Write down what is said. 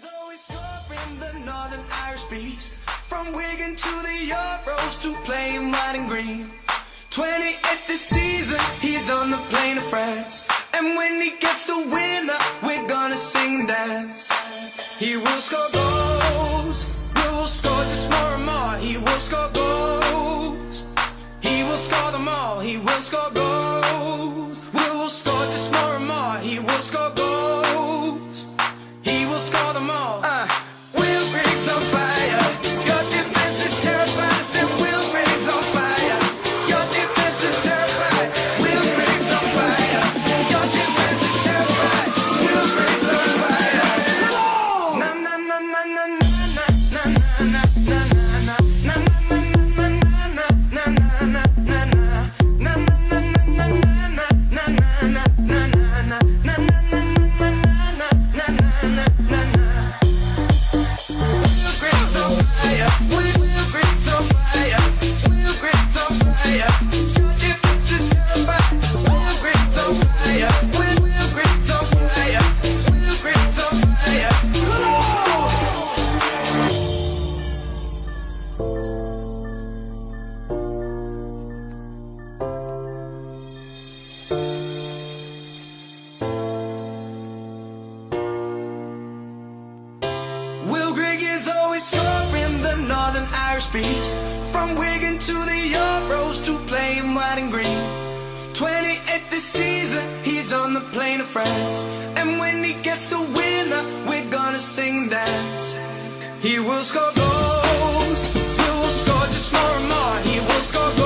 is always scoring the Northern Irish beast. From Wigan to the Euros to playing white and green. 28th this season, he's on the plane to France. And when he gets the winner, we're gonna sing and dance. He will score goals, we will score just more and more. He will score goals, he will score them all. He will score goals, we will score just more and more. He will score goals, he will score them all. Will Griggs on fire, your defense is terrified. I said Will Griggs on fire, your defense is terrified. Will Griggs on fire, your defense is terrified. Will Griggs on fire. Na na na na na na na na na na na na na na na. Will Grigg is always scoring the Northern Irish beast. From Wigan to the Euros to playing white and green. 28th this season, he's on the plane to France. And when he gets the winner, we're gonna sing and dance. He will score goals, we will score just more and more. He will score goals.